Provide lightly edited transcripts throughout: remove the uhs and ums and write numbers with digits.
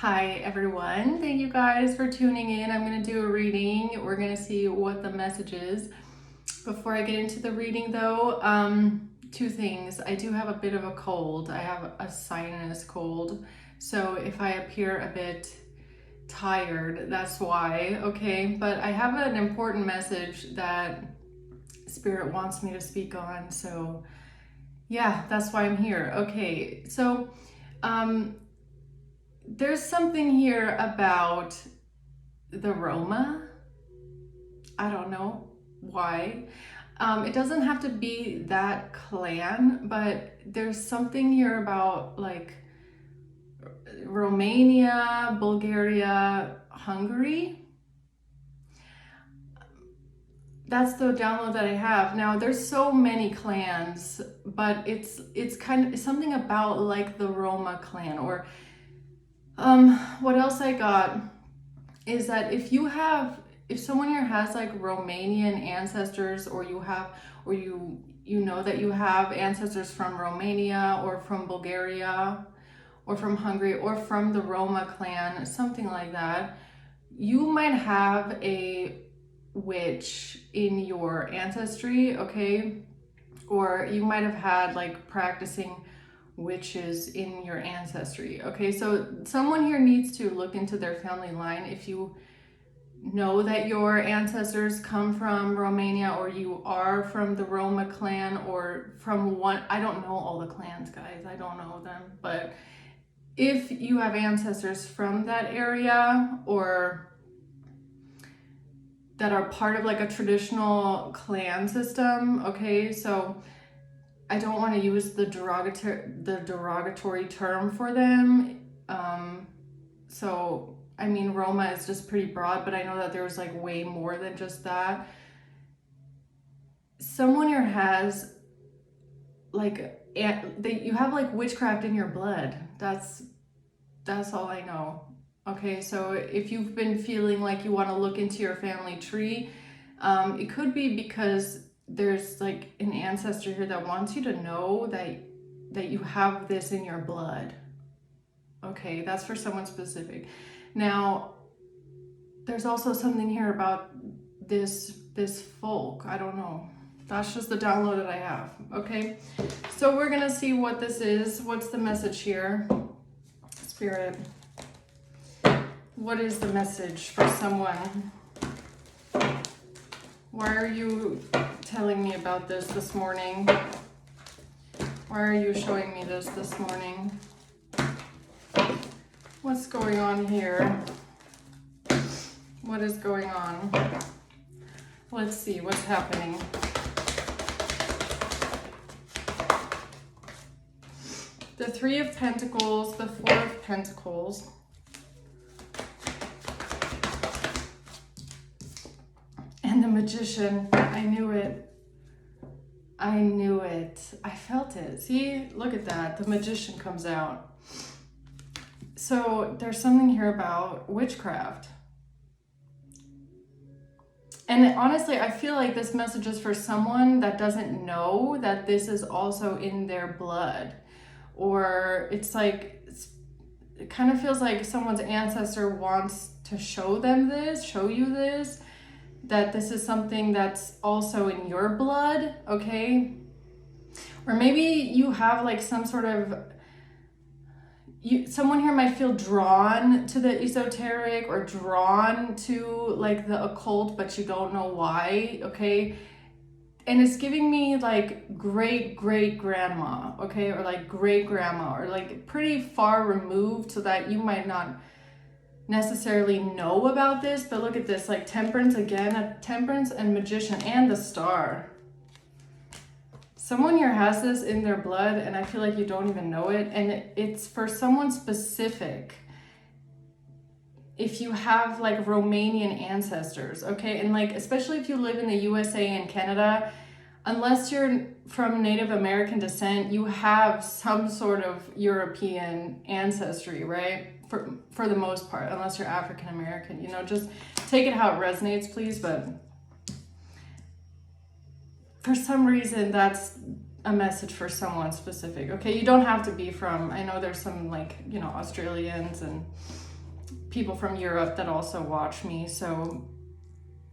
Hi everyone, thank you guys for tuning in. I'm going to do a reading. We're going to see what the message is. Before I get into the reading though, two things. I do have a bit of a cold. I have a sinus cold. So if I appear a bit tired, that's why, okay? But I have an important message that Spirit wants me to speak on. So yeah, that's why I'm here. Okay, so there's something here about the Roma. I don't know why. It doesn't have to be that clan, but there's something here about like Romania, Bulgaria, Hungary. That's the download that I have. Now there's so many clans, but it's kind of something about like the Roma clan. Or what else I got is that if someone here has like Romanian ancestors, or you know that you have ancestors from Romania or from Bulgaria or from Hungary or from the Roma clan, something like that, you might have a witch in your ancestry, okay? Or you might have had like practicing witches in your ancestry, okay? So someone here needs to look into their family line. If you know that your ancestors come from Romania, or you are from the Roma clan, or from one, I don't know all the clans, guys, I don't know them, but if you have ancestors from that area or that are part of like a traditional clan system, okay? So I don't want to use the derogatory term for them. So I mean, Roma is just pretty broad, but I know that there's like way more than just that. Someone here has like, you have like witchcraft in your blood. That's all I know. Okay, so if you've been feeling like you want to look into your family tree, it could be because there's like an ancestor here that wants you to know that you have this in your blood. Okay, that's for someone specific. Now, there's also something here about this folk. I don't know. That's just the download that I have. Okay, so we're gonna see what this is. What's the message here? Spirit, what is the message for someone? Why are you telling me about this morning? Why are you showing me this morning? What's going on here? What is going on? Let's see what's happening. The Three of Pentacles, the Four of Pentacles, and the Magician. I knew it. I knew it. I felt it. See, look at that. The Magician comes out. So there's something here about witchcraft. And honestly, I feel like this message is for someone that doesn't know that this is also in their blood. Or it's like, it kind of feels like someone's ancestor wants to show you this, that this is something that's also in your blood, okay? Or maybe you have like some sort of, someone here might feel drawn to the esoteric or drawn to like the occult, but you don't know why, okay? And it's giving me like great-great-grandma, okay? Or like great-grandma, or like pretty far removed, so that you might not necessarily know about this. But look at this, like Temperance again, a Temperance and Magician and the Star. Someone here has this in their blood, and I feel like you don't even know it. And it's for someone specific. If you have like Romanian ancestors, okay? And like, especially if you live in the USA and Canada, unless you're from Native American descent, you have some sort of European ancestry, right? For the most part, unless you're African American, you know, just take it how it resonates, please. But for some reason, that's a message for someone specific, okay? You don't have to be from, I know there's some like, you know, Australians and people from Europe that also watch me, so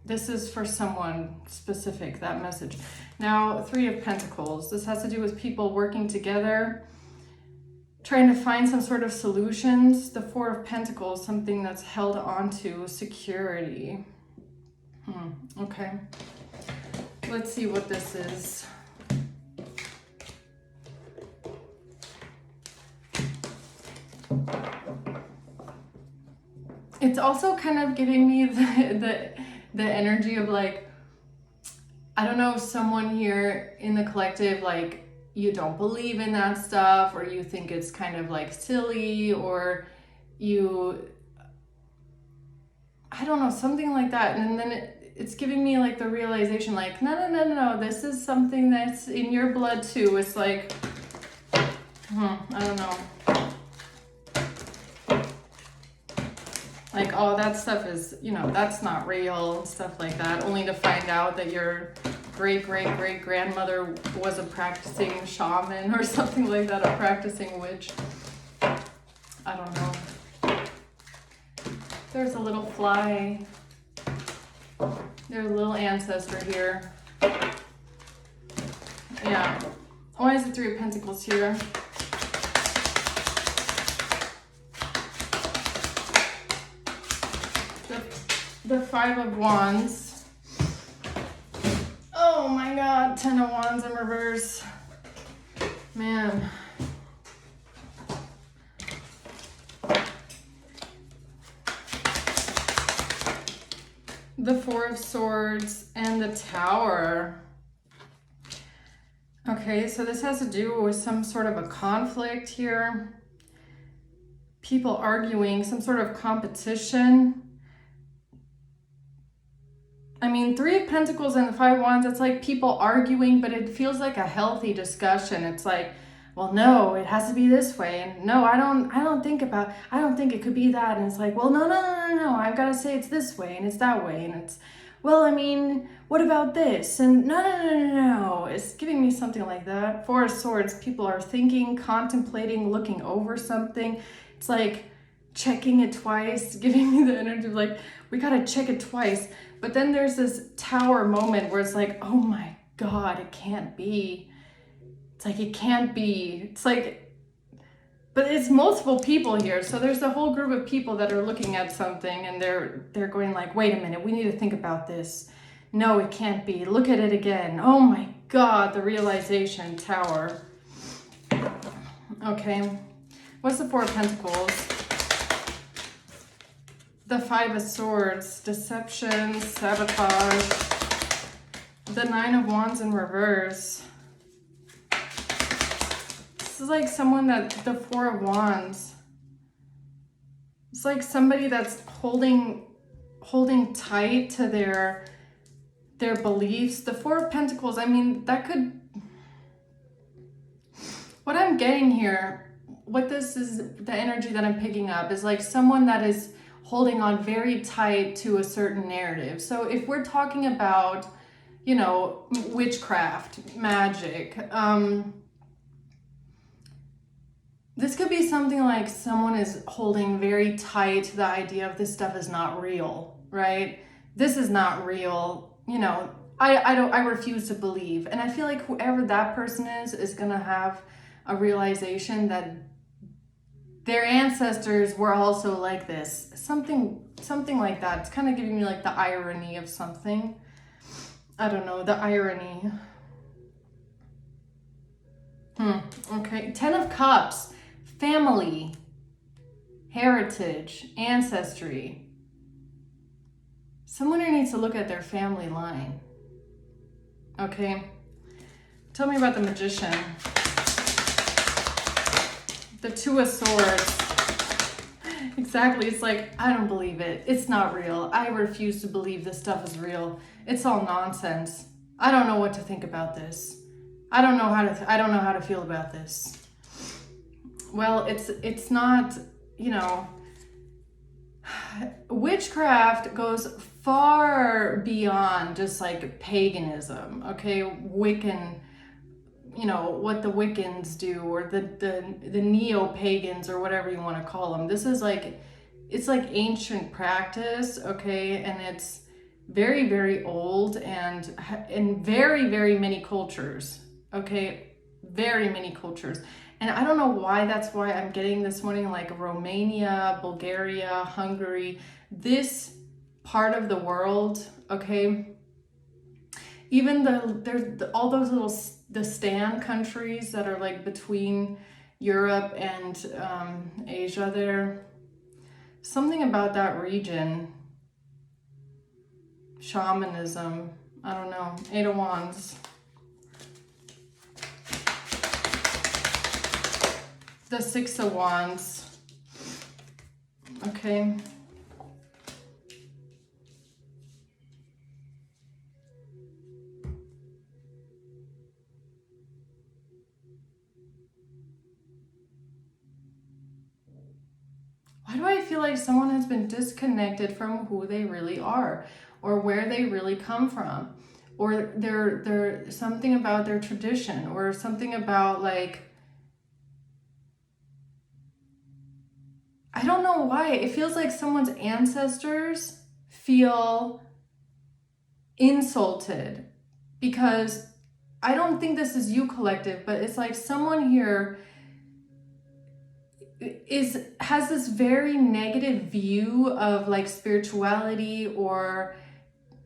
this is for someone specific, that message. Now, Three of Pentacles. This has to do with people working together, trying to find some sort of solutions. The Four of Pentacles, something that's held onto, security. Okay. Let's see what this is. It's also kind of giving me the energy of like, I don't know, someone here in the collective, like, you don't believe in that stuff, or you think it's kind of like silly, or you, I don't know, something like that. And then it's giving me like the realization, like, no, this is something that's in your blood too. It's like, I don't know. Like, oh, that stuff is, you know, that's not real, stuff like that, only to find out that your great-great-great-grandmother was a practicing shaman or something like that, a practicing witch. I don't know. There's a little fly. There's a little ancestor here. Yeah. Why is the Three of Pentacles here? The Five of Wands. Oh my God, Ten of Wands in reverse. Man. The Four of Swords and the Tower. Okay, so this has to do with some sort of a conflict here. People arguing, some sort of competition. I mean, Three of Pentacles and the Five of Wands, it's like people arguing, but it feels like a healthy discussion. It's like, well, no, it has to be this way. And no, I don't think it could be that. And it's like, well, no, I've got to say it's this way and it's that way. And it's, well, I mean, what about this? And no. It's giving me something like that. Four of Swords, people are thinking, contemplating, looking over something. It's like checking it twice, giving me the energy of like, we got to check it twice. But then there's this Tower moment where it's like, oh my God, it can't be. It's like, it can't be. It's like, but it's multiple people here. So there's a whole group of people that are looking at something and they're going like, wait a minute, we need to think about this. No, it can't be. Look at it again. Oh my God, the realization, Tower. Okay. What's the Four of Pentacles? The Five of Swords, deception, sabotage. The Nine of Wands in reverse. This is like someone that, the Four of Wands. It's like somebody that's holding tight to their beliefs. The Four of Pentacles, I mean, that could, what I'm getting here, what this is, the energy that I'm picking up is like someone that is holding on very tight to a certain narrative. So if we're talking about, you know, witchcraft, magic, this could be something like someone is holding very tight to the idea of this stuff is not real, right? This is not real. You know, I refuse to believe. And I feel like whoever that person is gonna have a realization that their ancestors were also like this. Something like that. It's kind of giving me like the irony of something. I don't know, the irony. Okay, Ten of Cups. Family, heritage, ancestry. Someone who needs to look at their family line. Okay. Tell me about the Magician. The Two of Swords. Exactly. It's like, I don't believe it. It's not real. I refuse to believe this stuff is real. It's all nonsense. I don't know what to think about this. I don't know how to feel about this. Well, it's not, you know, witchcraft goes far beyond just like paganism, okay? Wiccan, you know, what the Wiccans do, or the neo-pagans, or whatever you want to call them. This is like, it's like ancient practice, okay? And it's very, very old and in very, very many cultures, okay? Very many cultures. And I don't know why, that's why I'm getting this morning, like Romania, Bulgaria, Hungary, this part of the world, okay? Even there's all those little, the Stan countries that are like between Europe and Asia there. Something about that region, shamanism, I don't know, Eight of Wands. The Six of Wands, okay. Why do I feel like someone has been disconnected from who they really are or where they really come from, or they're something about their tradition, or something about like, I don't know why. It feels like someone's ancestors feel insulted because I don't think this is you, collective, but it's like someone here has this very negative view of like spirituality, or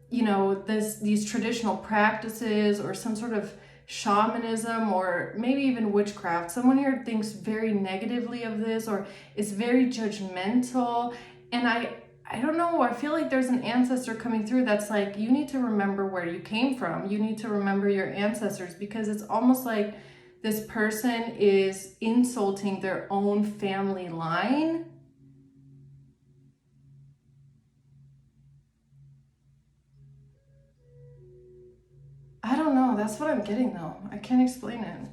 you know, these traditional practices, or some sort of shamanism, or maybe even witchcraft. Someone here thinks very negatively of this, or is very judgmental. And I don't know, I feel like there's an ancestor coming through that's like, you need to remember where you came from. You need to remember your ancestors, because it's almost like this person is insulting their own family line. I don't know, that's what I'm getting though. I can't explain it.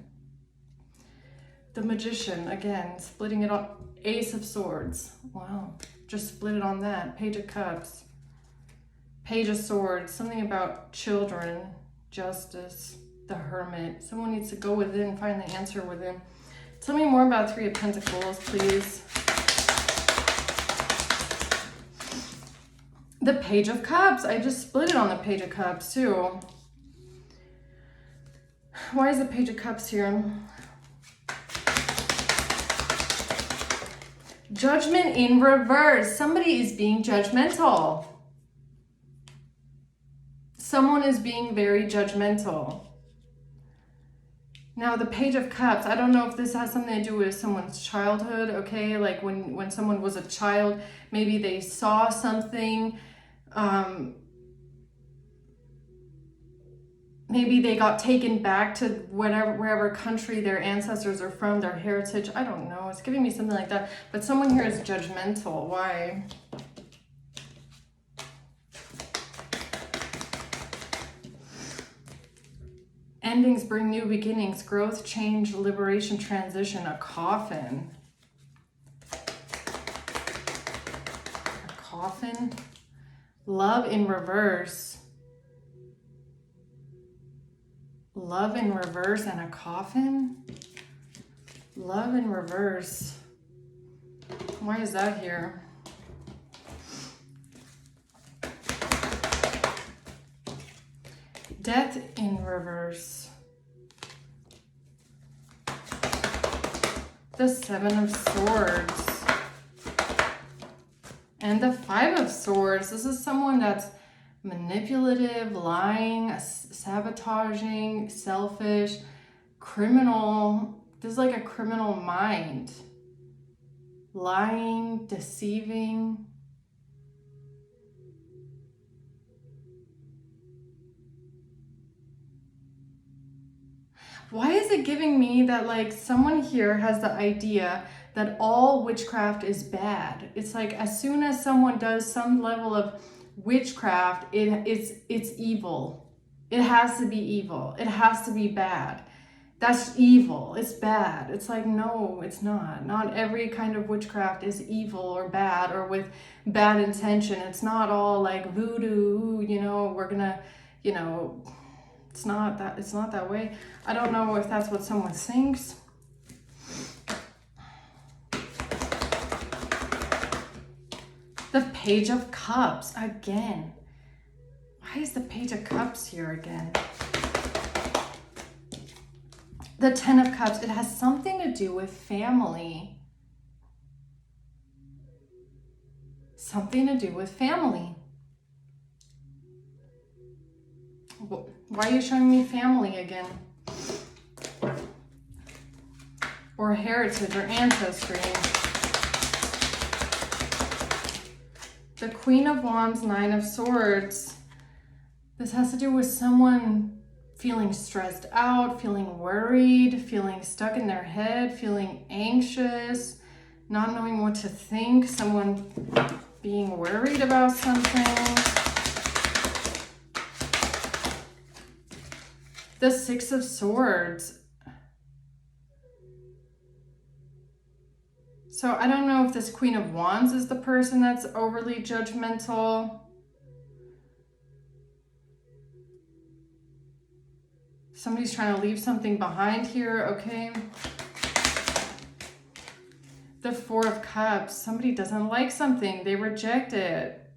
The Magician, again, splitting it up. Ace of Swords, wow, just split it on that. Page of Cups, Page of Swords, something about children, justice, the Hermit. Someone needs to go within, find the answer within. Tell me more about Three of Pentacles, please. The Page of Cups, I just split it on the Page of Cups too. Why is the Page of Cups here? Judgment in reverse. Somebody is being judgmental. Someone is being very judgmental. Now the Page of Cups, I don't know if this has something to do with someone's childhood, okay? Like when someone was a child, maybe they saw something, maybe they got taken back to wherever country their ancestors are from, their heritage. I don't know. It's giving me something like that. But someone here is judgmental. Why? Endings bring new beginnings. Growth, change, liberation, transition. A coffin. A coffin. Love in reverse. Love in reverse and a coffin? Love in reverse. Why is that here? Death in reverse. The Seven of Swords. And the Five of Swords. This is someone that's manipulative, lying, sabotaging, selfish, criminal. This is like a criminal mind. Lying, deceiving. Why is it giving me that like someone here has the idea that all witchcraft is bad? It's like as soon as someone does some level of witchcraft, it's evil. It has to be evil. It has to be bad. That's evil. It's bad. It's like, no, it's not. Not every kind of witchcraft is evil or bad or with bad intention. It's not all like voodoo, you know, we're gonna, you know, it's not that way. I don't know if that's what someone thinks. The Page of Cups again. Why is the Page of Cups here again? The Ten of Cups, it has something to do with family. Something to do with family. Why are you showing me family again? Or heritage or ancestry. The Queen of Wands, Nine of Swords. This has to do with someone feeling stressed out, feeling worried, feeling stuck in their head, feeling anxious, not knowing what to think, someone being worried about something. The Six of Swords. So I don't know if this Queen of Wands is the person that's overly judgmental. Somebody's trying to leave something behind here, okay? The Four of Cups. Somebody doesn't like something. They reject it.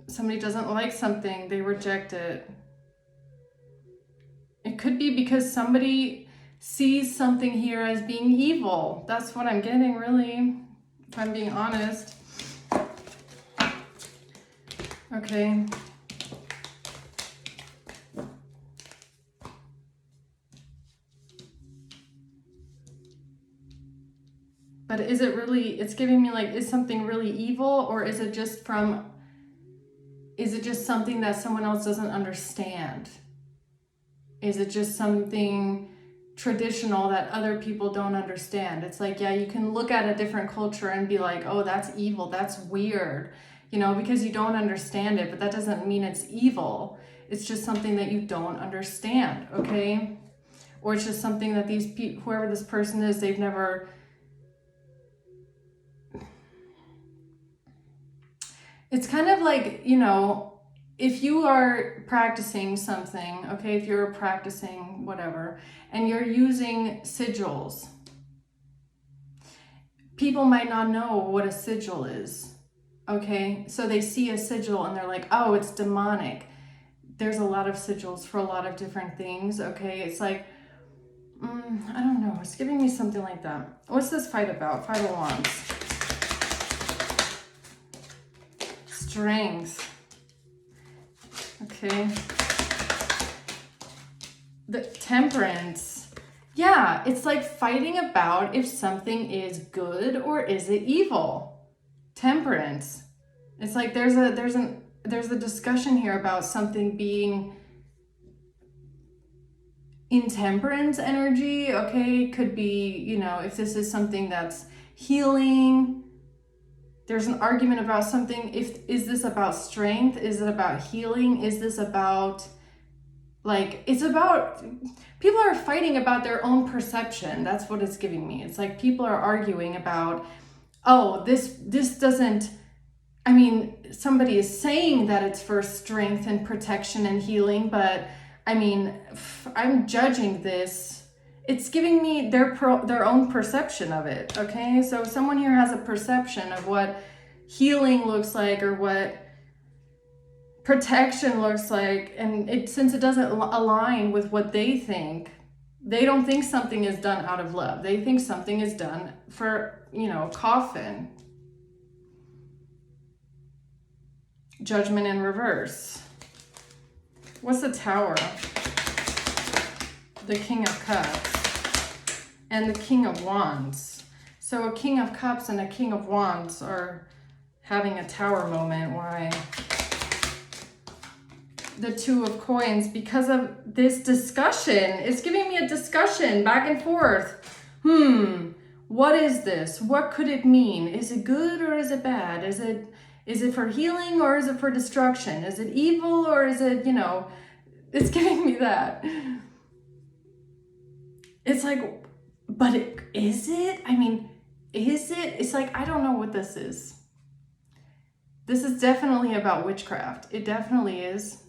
Somebody doesn't like something. They reject it. It could be because somebody sees something here as being evil. That's what I'm getting, really, if I'm being honest. Okay. But is it really, it's giving me like, is something really evil, or is it just something that someone else doesn't understand? Is it just something traditional that other people don't understand? It's like, yeah, you can look at a different culture and be like, oh, that's evil, that's weird, you know, because you don't understand it, but that doesn't mean it's evil. It's just something that you don't understand, okay? Or it's just something that these people, whoever this person is, they've never... It's kind of like, you know, if you are practicing something, okay, if you're practicing whatever, and you're using sigils, people might not know what a sigil is, okay? So they see a sigil and they're like, oh, it's demonic. There's a lot of sigils for a lot of different things, okay? It's like, I don't know, it's giving me something like that. What's this fight about? Five of Wands. Strength. Okay. The Temperance. Yeah, it's like fighting about if something is good or is it evil. Temperance. It's like there's a discussion here about something being intemperance energy, okay? Could be, you know, if this is something that's healing. There's an argument about something. Is this about strength? Is it about healing? Is this about, like, it's about, people are fighting about their own perception. That's what it's giving me. It's like people are arguing about, oh, this doesn't, I mean, somebody is saying that it's for strength and protection and healing, but I mean, I'm judging this. It's giving me their own perception of it, okay? So if someone here has a perception of what healing looks like or what protection looks like, and since it doesn't align with what they think, they don't think something is done out of love. They think something is done for, you know, coffin. Judgment in reverse. What's the Tower? The King of Cups. And the King of Wands. So a King of Cups and a King of Wands are having a tower moment. Why? The Two of Coins, because of this discussion. It's giving me a discussion back and forth. What is this? What could it mean? Is it good or is it bad? Is it for healing or is it for destruction? Is it evil or is it, you know, it's giving me that. It's like, but is it? I mean, is it? It's like, I don't know what this is. This is definitely about witchcraft. It definitely is.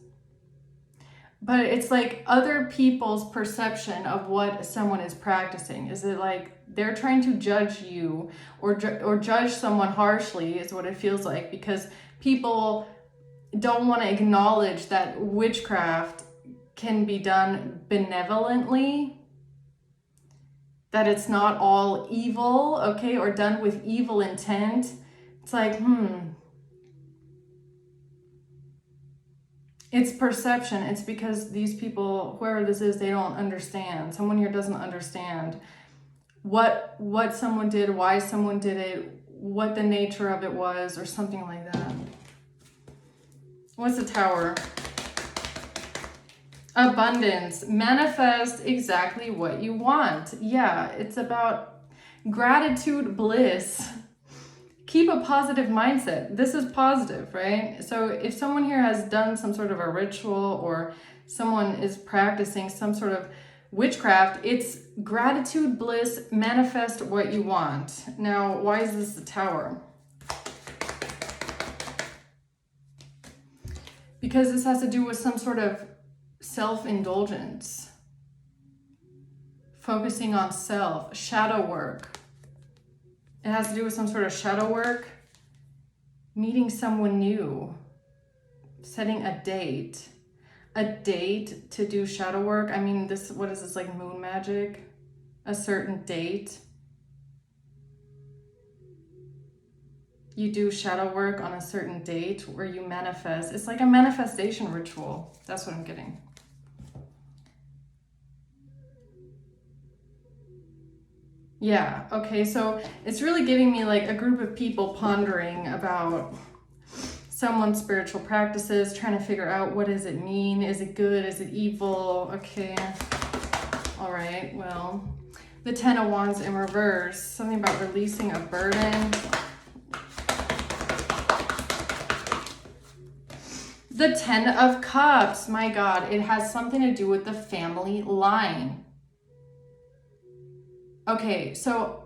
But it's like other people's perception of what someone is practicing. Is it like They're trying to judge you or judge someone harshly is what it feels like, because people don't want to acknowledge that witchcraft can be done benevolently, that it's not all evil, okay, or done with evil intent. It's like, it's perception. It's because these people, whoever this is, they don't understand. Someone here doesn't understand what someone did, why someone did it, what the nature of it was, or something like that. What's the Tower? Abundance. Manifest exactly what you want. Yeah, it's about gratitude, bliss. Keep a positive mindset. This is positive, right? So if someone here has done some sort of a ritual, or someone is practicing some sort of witchcraft, it's gratitude, bliss, manifest what you want. Now, why is this the Tower? Because this has to do with some sort of self-indulgence, focusing on self, shadow work. It has to do with some sort of shadow work, meeting someone new, setting a date to do shadow work. I mean, this, what is this, like moon magic? A certain date. You do shadow work on a certain date where you manifest. It's like a manifestation ritual. That's what I'm getting. Yeah, okay, so it's really giving me like a group of people pondering about someone's spiritual practices, trying to figure out, what does it mean? Is it good? Is it evil? Okay, all right, well, the Ten of Wands in reverse, something about releasing a burden. The Ten of Cups, my God, it has something to do with the family line. Okay, so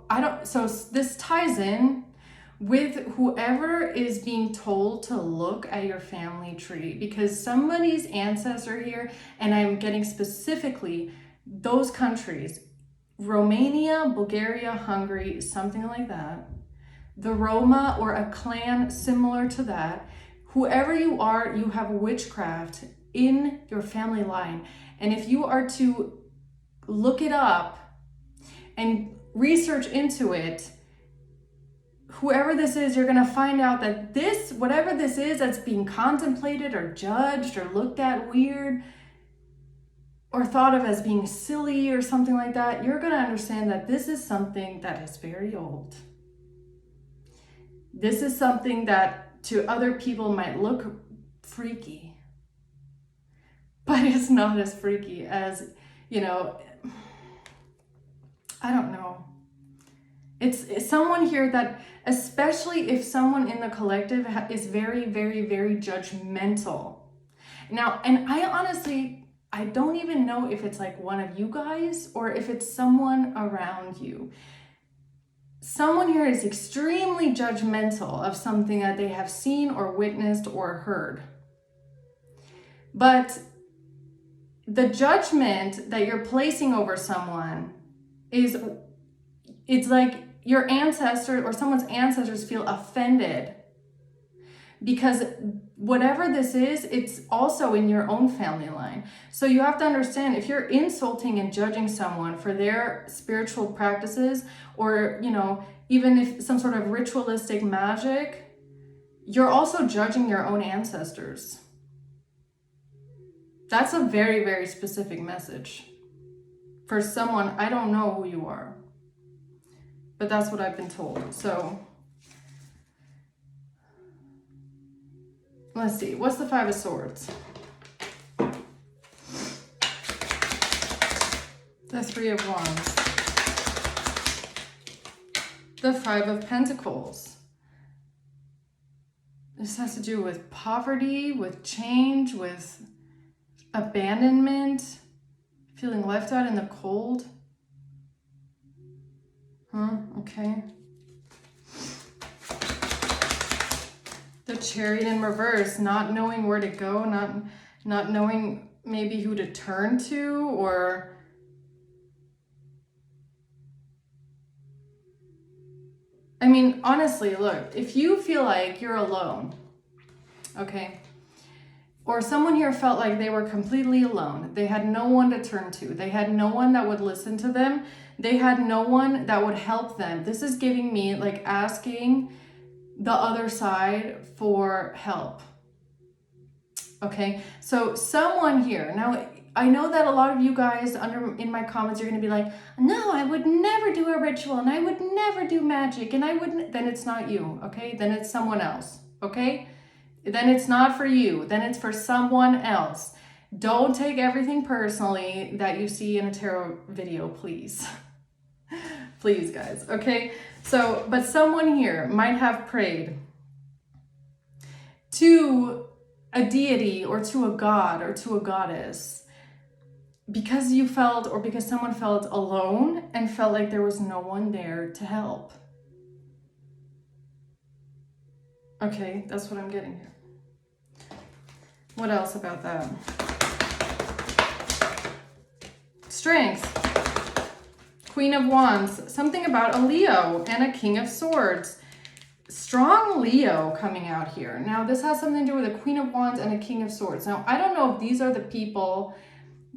this ties in with whoever is being told to look at your family tree, because somebody's ancestor here, and I'm getting specifically those countries, Romania, Bulgaria, Hungary, something like that, the Roma or a clan similar to that. Whoever you are, you have witchcraft in your family line. And if you are to look it up and research into it, whoever this is, you're gonna find out that this, whatever this is that's being contemplated or judged or looked at weird or thought of as being silly or something like that, you're gonna understand that this is something that is very old. This is something that to other people might look freaky, but it's not as freaky as, you know, I don't know. It's someone here that, especially if someone in the collective is very, very, very judgmental. Now, and I don't even know if it's like one of you guys or if it's someone around you. Someone here is extremely judgmental of something that they have seen or witnessed or heard. But the judgment that you're placing over someone it's like your ancestor or someone's ancestors feel offended, because whatever this is, it's also in your own family line. So you have to understand, if you're insulting and judging someone for their spiritual practices, or, you know, even if some sort of ritualistic magic, you're also judging your own ancestors. That's a very, very specific message for someone. I don't know who you are, but that's what I've been told. So let's see, what's the Five of Swords? The Three of Wands. The Five of Pentacles. This has to do with poverty, with change, with abandonment, feeling left out in the cold. Okay. The Chariot in reverse, not knowing where to go, not knowing maybe who to turn to, or mean, honestly, look, if you feel like you're alone, okay, or someone here felt like they were completely alone, they had no one to turn to, they had no one that would listen to them, they had no one that would help them. This is giving me like asking the other side for help. Okay, so someone here, now I know that a lot of you guys in my comments, you're going to be like, no, I would never do a ritual and I would never do magic and I wouldn't, then it's not you, okay? Then it's someone else, okay? Then it's not for you, then it's for someone else. Don't take everything personally that you see in a tarot video, please. Please, guys, okay? So, but someone here might have prayed to a deity or to a god or to a goddess because you felt, or because someone felt alone and felt like there was no one there to help. Okay, that's what I'm getting here. What else about that? Strength. Queen of Wands. Something about a Leo and a King of Swords. Strong Leo coming out here. Now, this has something to do with a Queen of Wands and a King of Swords. Now, I don't know if these are the people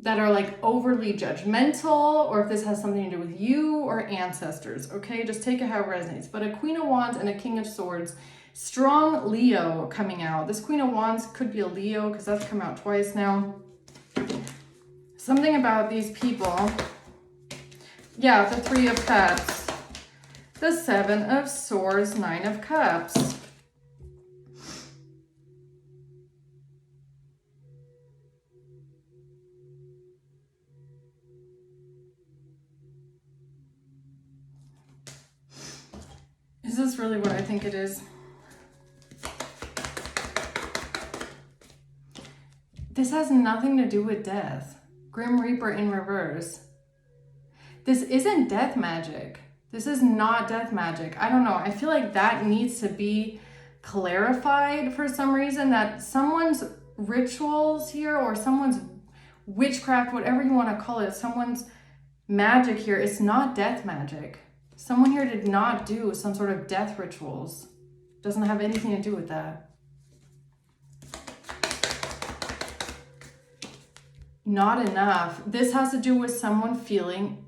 that are like overly judgmental, or if this has something to do with you or ancestors, okay? Just take it how it resonates. But a Queen of Wands and a King of Swords, strong Leo coming out. This Queen of Wands could be a Leo because that's come out twice now. Something about these people. Yeah, the Three of Cups. The Seven of Swords, Nine of Cups. Is this really what I think it is? This has nothing to do with death. Grim Reaper in reverse. This isn't death magic. This is not death magic. I don't know. I feel like that needs to be clarified for some reason, that someone's rituals here or someone's witchcraft, whatever you want to call it, someone's magic here, it's not death magic. Someone here did not do some sort of death rituals. Doesn't have anything to do with that. Not enough. This has to do with someone feeling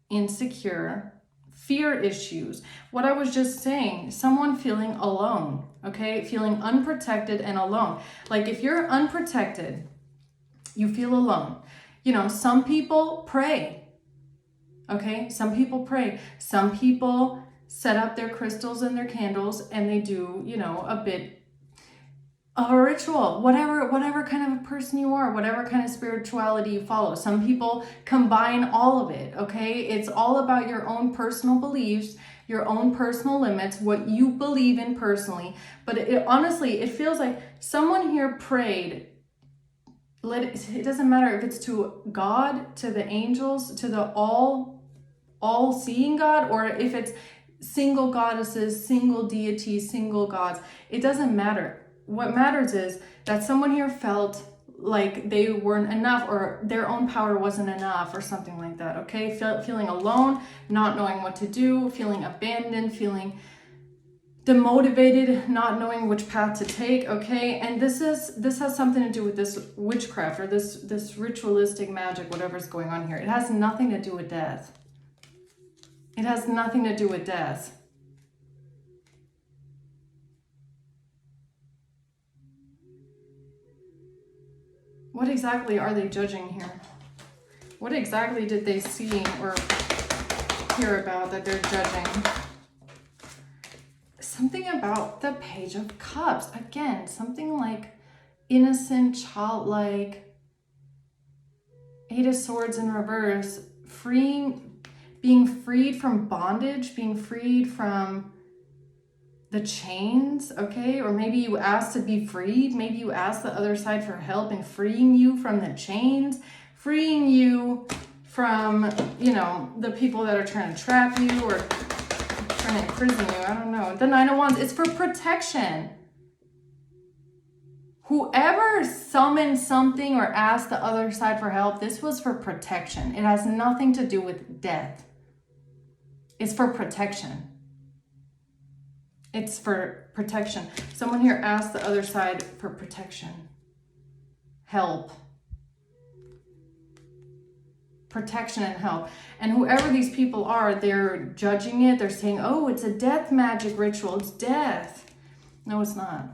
insecure, fear issues. What I was just saying, someone feeling alone, okay? Feeling unprotected and alone. Like if you're unprotected, you feel alone. You know, some people pray, okay? Some people pray. Some people set up their crystals and their candles and they do, you know, a bit of a ritual, whatever kind of a person you are, whatever kind of spirituality you follow. Some people combine all of it, okay? It's all about your own personal beliefs, your own personal limits, what you believe in personally. But honestly, it feels like someone here prayed. It doesn't matter if it's to God, to the angels, to the all-seeing God, or if it's single goddesses, single deities, single gods. It doesn't matter. What matters is that someone here felt like they weren't enough, or their own power wasn't enough, or something like that, okay? Feeling alone, not knowing what to do, feeling abandoned, feeling demotivated, not knowing which path to take, okay? And this has something to do with this witchcraft or this ritualistic magic, whatever's going on here. It has nothing to do with death. It has nothing to do with death. What exactly are they judging here? What exactly did they see or hear about that they're judging? Something about the Page of Cups. Again, something like innocent, childlike. Eight of Swords in reverse. Being freed from bondage, being freed from the chains, okay? Or maybe you asked to be freed. Maybe you asked the other side for help in freeing you from the chains, freeing you from, you know, the people that are trying to trap you or trying to imprison you. I don't know. The Nine of Wands, it's for protection. Whoever summoned something or asked the other side for help, this was for protection. It has nothing to do with death. It's for protection. It's for protection. Someone here asked the other side for protection, help. Protection and help. And whoever these people are, they're judging it. They're saying, oh, it's a death magic ritual. It's death. No, it's not.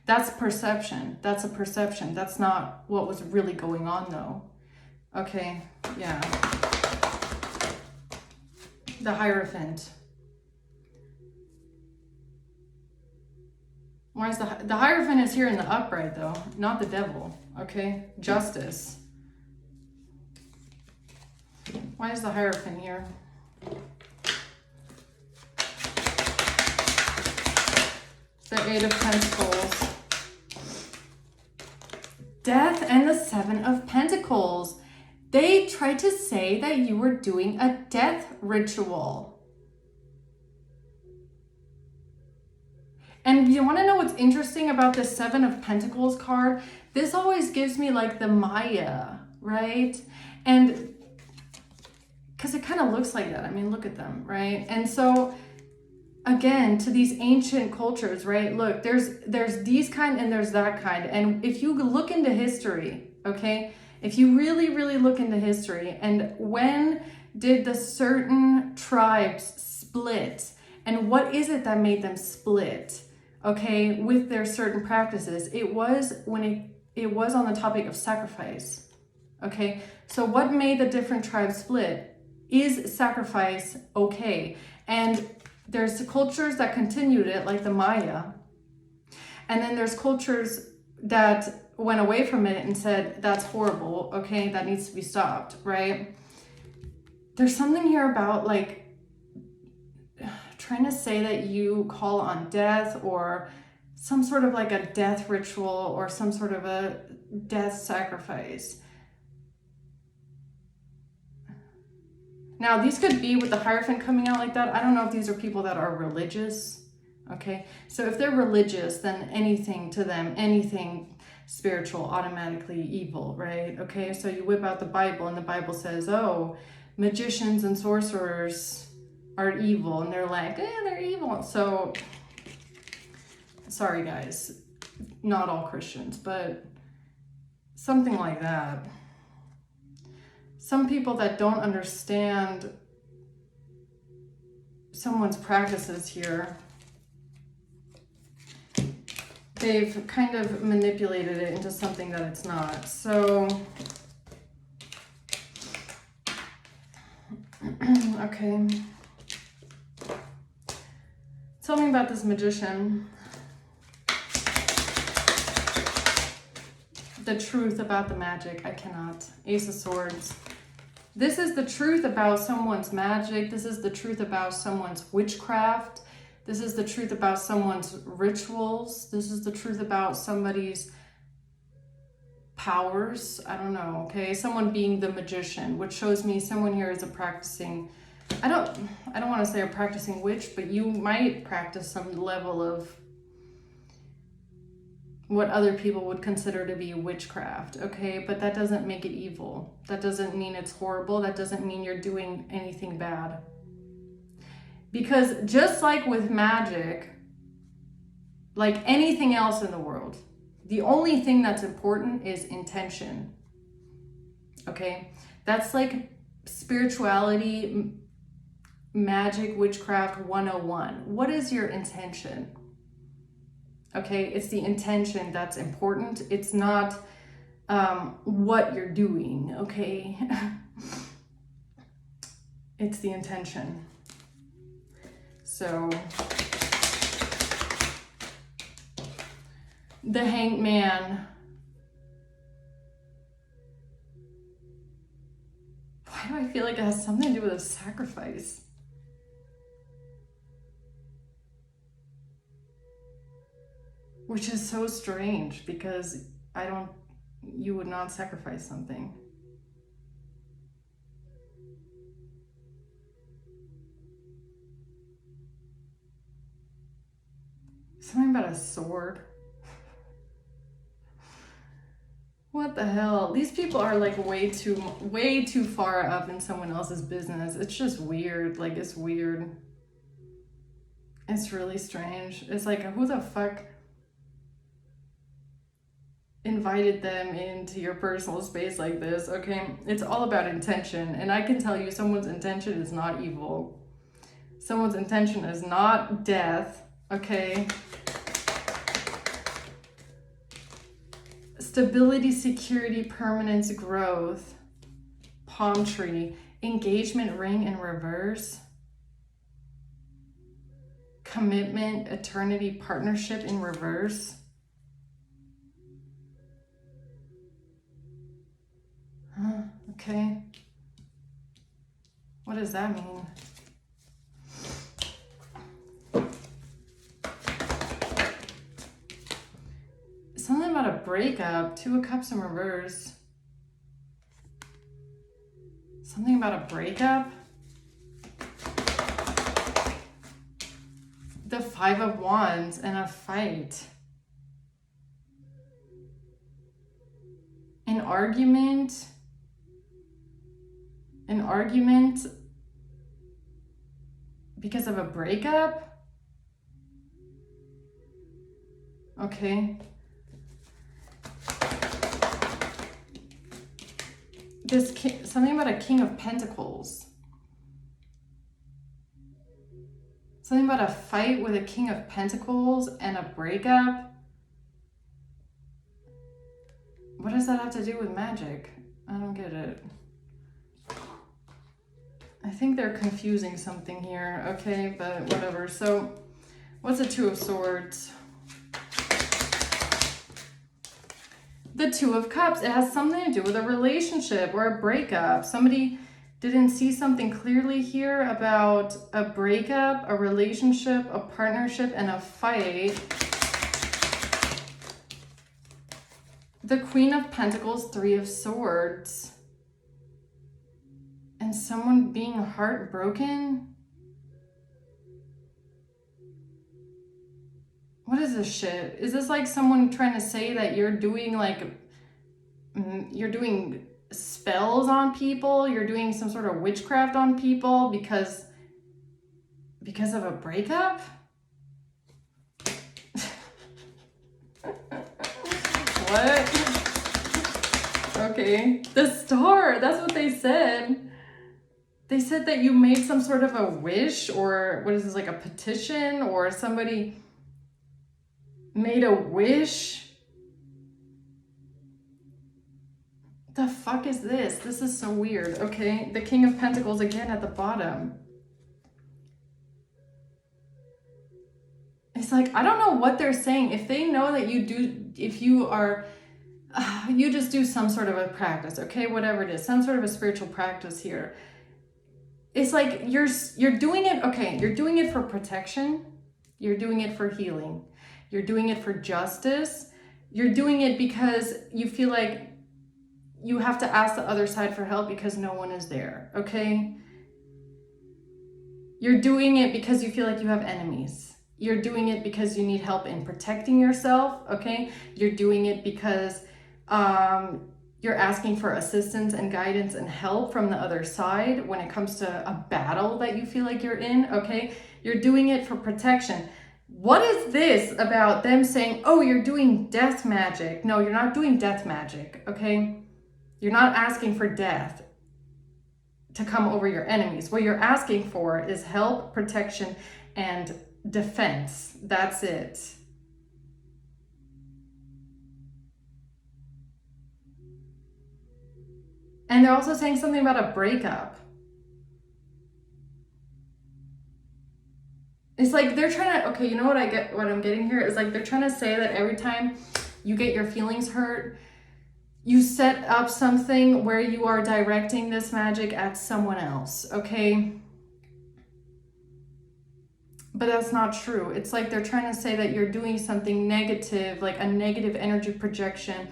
That's perception. That's a perception. That's not what was really going on, though. Okay, yeah. The Hierophant. Why is the Hierophant is here in the upright, though, not the devil. Okay, justice. Why is the Hierophant here? The Eight of Pentacles. Death and the Seven of Pentacles. They tried to say that you were doing a death ritual. And you want to know what's interesting about the Seven of Pentacles card? This always gives me like the Maya, right? And because it kind of looks like that. I mean, look at them, right? And so again, to these ancient cultures, right? Look, there's these kind and there's that kind. And if you look into history, okay, if you really, really look into history, and when did the certain tribes split? And what is it that made them split, okay, with their certain practices? It was when it was on the topic of sacrifice, okay? So what made the different tribes split? Is sacrifice okay? And there's cultures that continued it, like the Maya. And then there's cultures that went away from it and said, that's horrible, okay, that needs to be stopped, right? There's something here about like trying to say that you call on death or some sort of like a death ritual or some sort of a death sacrifice. Now, these could be with the Hierophant coming out like that. I don't know if these are people that are religious, okay? So if they're religious, then anything to them, anything spiritual, automatically evil, right? Okay, so you whip out the Bible and the Bible says, oh, magicians and sorcerers are evil. And they're like, they're evil. So, sorry guys, not all Christians, but something like that. Some people that don't understand someone's practices here, they've kind of manipulated it into something that it's not. So, okay. Tell me about this magician. The truth about the magic. I cannot. Ace of Swords. This is the truth about someone's magic. This is the truth about someone's witchcraft. This is the truth about someone's rituals. This is the truth about somebody's powers. I don't know, okay? Someone being the magician, which shows me someone here is a practicing, I don't want to say a practicing witch, but you might practice some level of what other people would consider to be witchcraft, okay? But that doesn't make it evil. That doesn't mean it's horrible. That doesn't mean you're doing anything bad. Because just like with magic, like anything else in the world, the only thing that's important is intention, okay? That's like spirituality, magic, witchcraft 101. What is your intention? Okay, it's the intention that's important. It's not what you're doing, okay? It's the intention. So, the Hanged Man. Why do I feel like it has something to do with a sacrifice? Which is so strange because you would not sacrifice something. Something about a sword. What the hell? These people are like way too far up in someone else's business. It's just weird. Like, it's weird. It's really strange. It's like, who the fuck invited them into your personal space like this? Okay, it's all about intention. And I can tell you someone's intention is not evil. Someone's intention is not death, okay? Stability, security, permanence, growth, palm tree, engagement ring in reverse, commitment, eternity, partnership in reverse. Huh, okay. What does that mean? Something about a breakup. Two of Cups in reverse. Something about a breakup. The Five of Wands and a fight. An argument. An argument because of a breakup. Okay. Something about a King of Pentacles. Something about a fight with a King of Pentacles and a breakup. What does that have to do with magic? I don't get it. I think they're confusing something here, okay, but whatever. So, what's a Two of Swords? The Two of Cups, it has something to do with a relationship or a breakup. Somebody didn't see something clearly here about a breakup, a relationship, a partnership, and a fight. The Queen of Pentacles, Three of Swords. And someone being heartbroken. What is this shit? Is this like someone trying to say that you're doing spells on people? You're doing some sort of witchcraft on people because of a breakup? What? Okay. The Star, that's what they said. They said that you made some sort of a wish, or what is this, like a petition, or somebody made a wish. The fuck is this? This is so weird. Okay, the King of Pentacles again at the bottom. It's like, I don't know what they're saying. If they know that you do, if you are, you just do some sort of a practice, okay, whatever it is, some sort of a spiritual practice here. It's like you're doing it, okay, you're doing it for protection. You're doing it for healing. You're doing it for justice. You're doing it because you feel like you have to ask the other side for help because no one is there, okay? You're doing it because you feel like you have enemies. You're doing it because you need help in protecting yourself, okay? You're doing it because you're asking for assistance and guidance and help from the other side when it comes to a battle that you feel like you're in, okay? You're doing it for protection. What is this about them saying, oh, you're doing death magic? No, you're not doing death magic, okay? You're not asking for death to come over your enemies. What you're asking for is help, protection, and defense. That's it. And they're also saying something about a breakup. It's like they're trying to, okay, you know what I'm getting here is like they're trying to say that every time you get your feelings hurt, you set up something where you are directing this magic at someone else, okay? But that's not true. It's like they're trying to say that you're doing something negative, like a negative energy projection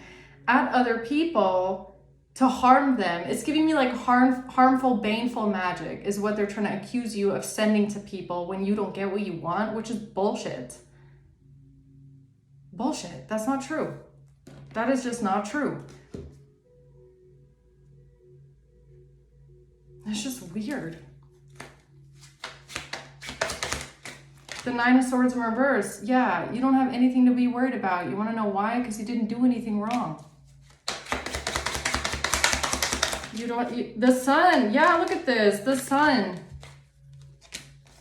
at other people to harm them. It's giving me like harmful, baneful magic is what they're trying to accuse you of sending to people when you don't get what you want, which is bullshit. Bullshit. That's not true. That is just not true. It's just weird. The Nine of Swords in reverse. Yeah, you don't have anything to be worried about. You want to know why? Because you didn't do anything wrong. The Sun. Yeah, look at this. The Sun.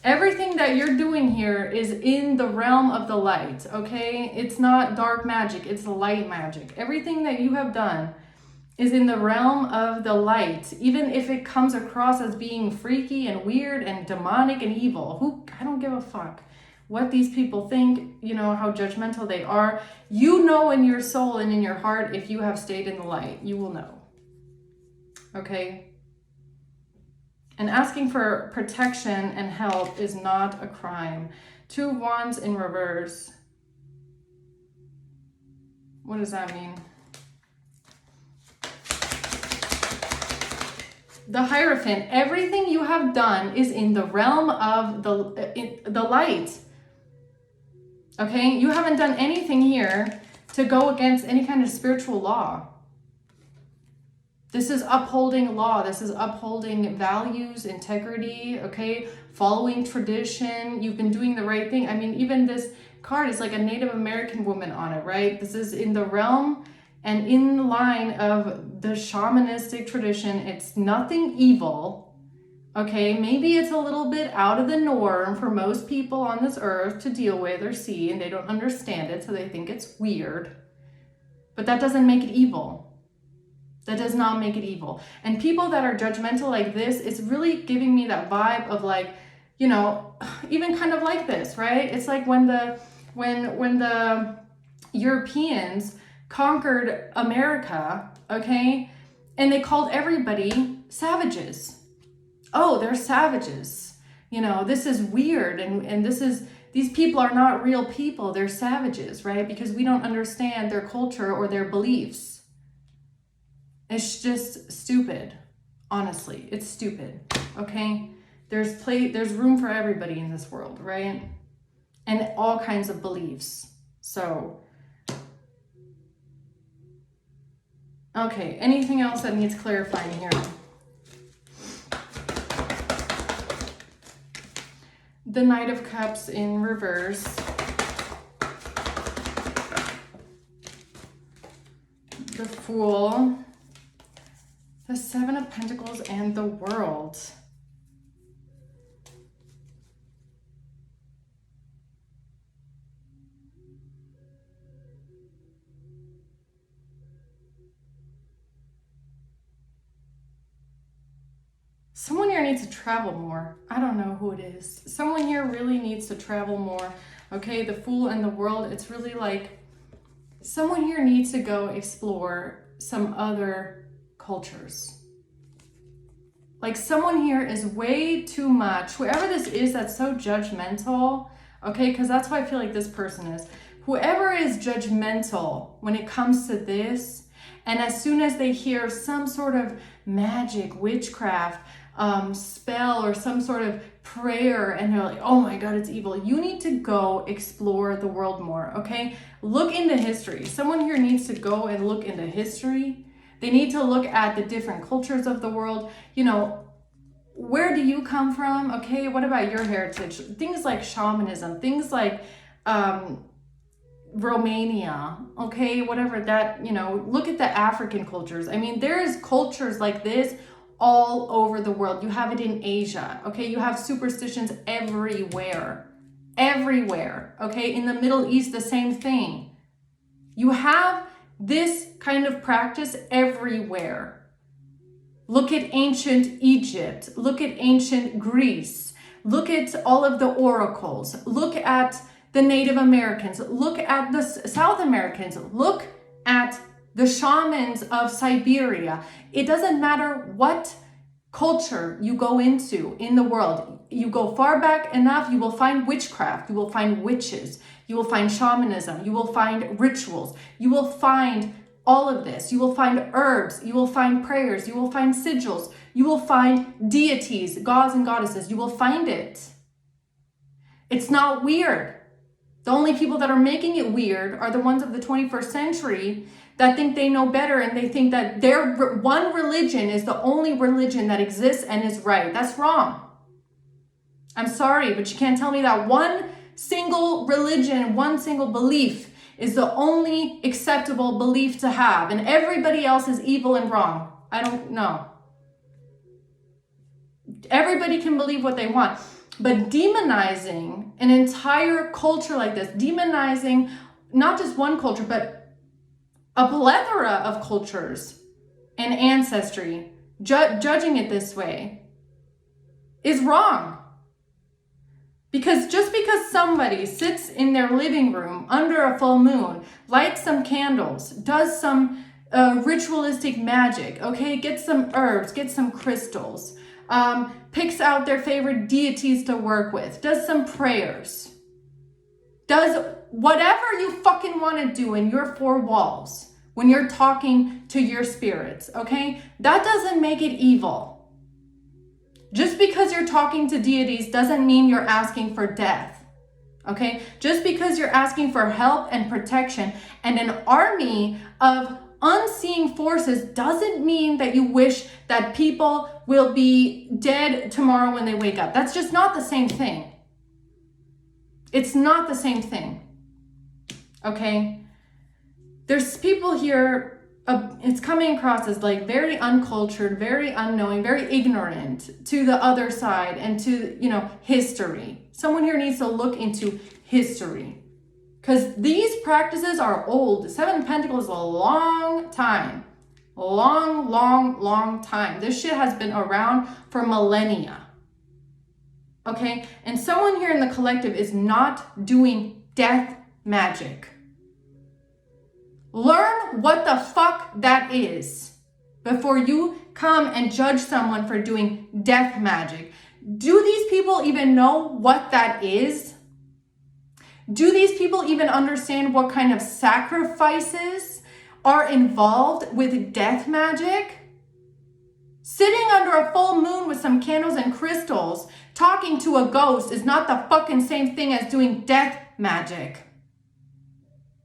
Everything that you're doing here is in the realm of the light, okay? It's not dark magic. It's light magic. Everything that you have done is in the realm of the light, even if it comes across as being freaky and weird and demonic and evil. I don't give a fuck what these people think, you know, how judgmental they are. You know in your soul and in your heart, if you have stayed in the light, you will know. Okay? And asking for protection and help is not a crime. Two of Wands in reverse. What does that mean? The Hierophant. Everything you have done is in the realm of the light. Okay? You haven't done anything here to go against any kind of spiritual law. This is upholding law. This is upholding values, integrity, okay? Following tradition. You've been doing the right thing. I mean, even this card is like a Native American woman on it, right? This is in the realm and in line of the shamanistic tradition. It's nothing evil, okay? Maybe it's a little bit out of the norm for most people on this earth to deal with or see, and they don't understand it, so they think it's weird. But that doesn't make it evil. That does not make it evil. And people that are judgmental like this, it's really giving me that vibe of like, you know, even kind of like this, right? It's like when the Europeans conquered America, okay? And they called everybody savages. Oh, they're savages. You know, this is weird. And these people are not real people. They're savages, right? Because we don't understand their culture or their beliefs. It's just stupid. Honestly, it's stupid. Okay? There's room for everybody in this world, right? And all kinds of beliefs. So, okay, anything else that needs clarifying here? The Knight of Cups in reverse. The Fool. The Seven of Pentacles and the World. Someone here needs to travel more. I don't know who it is. Someone here really needs to travel more. Okay, the Fool and the World, it's really like someone here needs to go explore some other cultures. Like someone here is way too much. Whoever this is that's so judgmental, okay, because that's why I feel like this person is. Whoever is judgmental when it comes to this, and as soon as they hear some sort of magic, witchcraft, spell or some sort of prayer, and they're like, oh my God, it's evil. You need to go explore the world more, okay? Look into history. Someone here needs to go and look into history. They need to look at the different cultures of the world. You know, where do you come from? Okay, what about your heritage? Things like shamanism, things like Romania, okay, whatever that, you know, look at the African cultures. I mean, there's cultures like this all over the world. You have it in Asia, okay? You have superstitions everywhere, okay? In the Middle East, the same thing. You have this kind of practice everywhere. Look at ancient Egypt. Look at ancient Greece. Look at all of the oracles. Look at the Native Americans. Look at the South Americans. Look at the shamans of Siberia. It doesn't matter what culture you go into in the world. You go far back enough, you will find witchcraft. You will find witches. You will find shamanism. You will find rituals. You will find all of this. You will find herbs. You will find prayers. You will find sigils. You will find deities, gods and goddesses. You will find it. It's not weird. The only people that are making it weird are the ones of the 21st century that think they know better, and they think that their one religion is the only religion that exists and is right. That's wrong. I'm sorry, but you can't tell me that one single religion, one single belief is the only acceptable belief to have, and everybody else is evil and wrong. I don't know. Everybody can believe what they want, but demonizing an entire culture like this, demonizing not just one culture, but a plethora of cultures and ancestry, judging it this way is wrong. Because just because somebody sits in their living room under a full moon, lights some candles, does some ritualistic magic, okay, gets some herbs, gets some crystals, picks out their favorite deities to work with, does some prayers, does whatever you fucking want to do in your four walls when you're talking to your spirits, okay? That doesn't make it evil. Just because you're talking to deities doesn't mean you're asking for death, okay? Just because you're asking for help and protection and an army of unseen forces doesn't mean that you wish that people will be dead tomorrow when they wake up. That's just not the same thing. It's not the same thing, okay? There's people here, it's coming across as like very uncultured, very unknowing, very ignorant to the other side and to, history. Someone here needs to look into history because these practices are old. Seven of Pentacles is a long time. Long time. This shit has been around for millennia. Okay? And someone here in the collective is not doing death magic. Learn what the fuck that is before you come and judge someone for doing death magic. Do these people even know what that is? Do these people even understand what kind of sacrifices are involved with death magic? Sitting under a full moon with some candles and crystals, talking to a ghost is not the fucking same thing as doing death magic.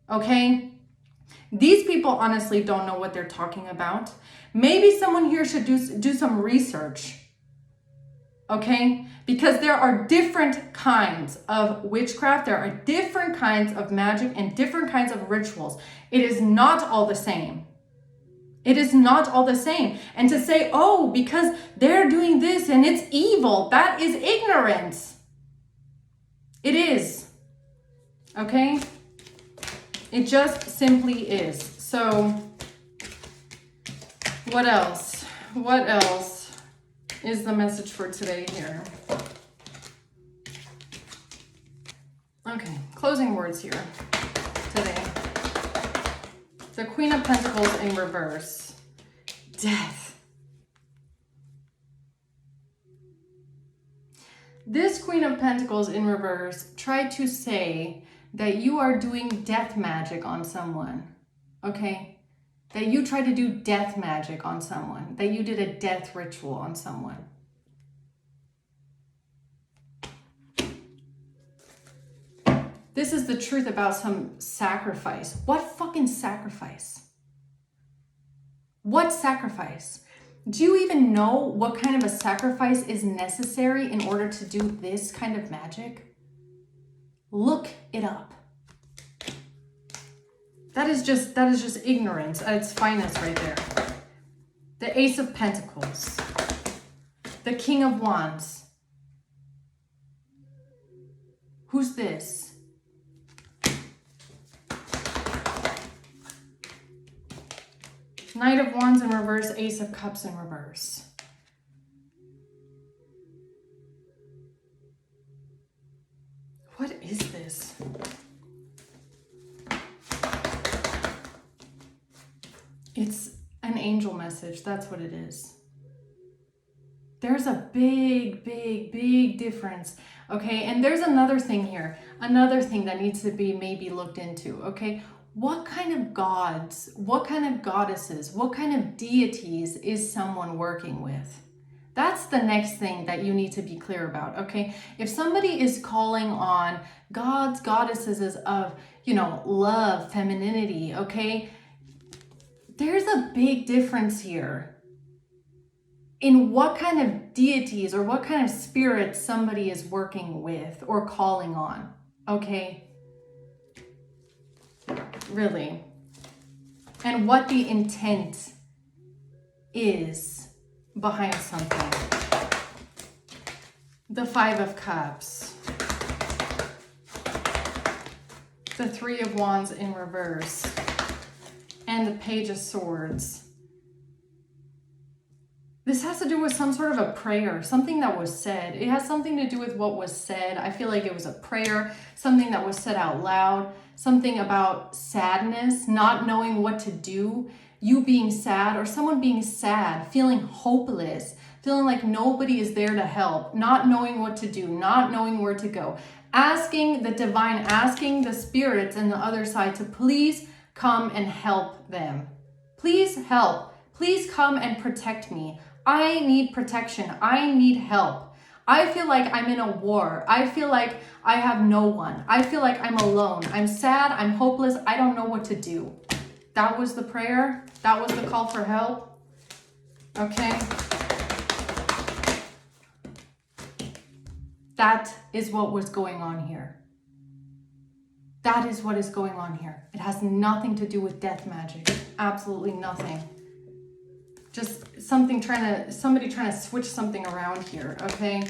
Okay? These people honestly don't know what they're talking about. Maybe someone here should do some research, okay? Because there are different kinds of witchcraft, there are different kinds of magic and different kinds of rituals. It is not all the same. It is not all the same. And to say, oh, because they're doing this and it's evil, that is ignorance. It is, okay? It just simply is. So, what else? What else is the message for today here? Okay, closing words here today. The Queen of Pentacles in reverse. Death. This Queen of Pentacles in reverse tried to say that you are doing death magic on someone, okay? That you tried to do death magic on someone, that you did a death ritual on someone. This is the truth about some sacrifice. What fucking sacrifice? What sacrifice? Do you even know what kind of a sacrifice is necessary in order to do this kind of magic? Look it up. That is just ignorance at its finest right there. The Ace of Pentacles. The King of Wands. Who's this? Knight of Wands in reverse, Ace of Cups in reverse. What is this? It's an angel message. That's what it is. There's a big difference. Okay, and there's another thing here. Another thing that needs to be maybe looked into. Okay, what kind of gods, what kind of goddesses, what kind of deities is someone working with? That's the next thing that you need to be clear about, okay? If somebody is calling on gods, goddesses of, love, femininity, okay? There's a big difference here in what kind of deities or what kind of spirits somebody is working with or calling on. Okay? Really. And what the intent is behind something. The Five of Cups. The Three of Wands in reverse. And the Page of Swords. This has to do with some sort of a prayer, something that was said. It has something to do with what was said. I feel like it was a prayer, something that was said out loud, something about sadness, not knowing what to do, you being sad, or someone being sad, feeling hopeless, feeling like nobody is there to help, not knowing what to do, not knowing where to go. Asking the divine, asking the spirits and the other side to please come and help them. Please help. Please come and protect me. I need protection. I need help. I feel like I'm in a war. I feel like I have no one. I feel like I'm alone. I'm sad. I'm hopeless. I don't know what to do. That was the prayer. That was the call for help. Okay. That is what was going on here. That is what is going on here. It has nothing to do with death magic. Absolutely nothing. Just somebody trying to switch something around here, okay?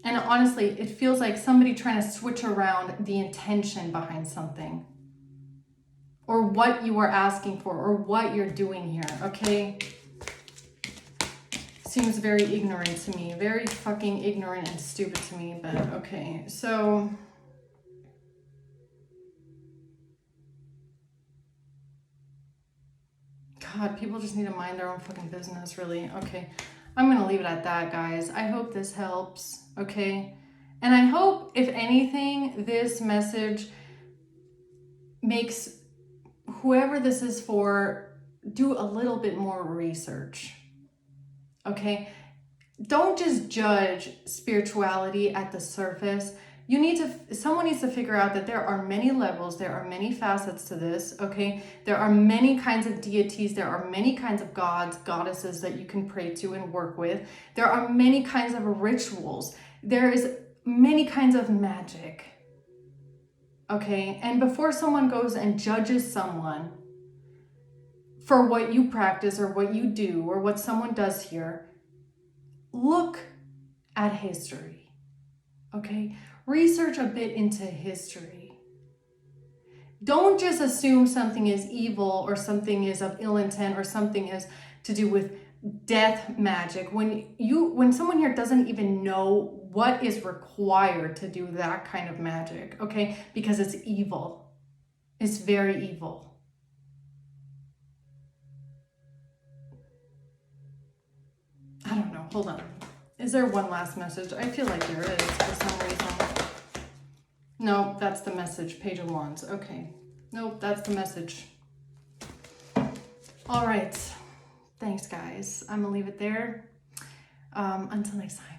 And honestly, it feels like somebody trying to switch around the intention behind something. Or what you are asking for, or what you're doing here, okay? Seems very ignorant to me. Very fucking ignorant and stupid to me, but okay. So... God, people just need to mind their own fucking business, really. Okay, I'm gonna leave it at that, guys. I hope this helps, okay? And I hope, if anything, this message makes whoever this is for do a little bit more research, okay? Don't just judge spirituality at the surface. Someone needs to figure out that there are many levels, there are many facets to this, okay? There are many kinds of deities, there are many kinds of gods, goddesses that you can pray to and work with. There are many kinds of rituals. There is many kinds of magic, okay? And before someone goes and judges someone for what you practice or what you do or what someone does here, look at history, okay? Research a bit into history. Don't just assume something is evil or something is of ill intent or something is to do with death magic when someone here doesn't even know what is required to do that kind of magic, okay? Because it's evil. It's very evil. I don't know. Hold on. Is there one last message? I feel like there is for some reason. No, that's the message. Page of Wands. Okay. Nope, that's the message. All right. Thanks, guys. I'm going to leave it there. Until next time.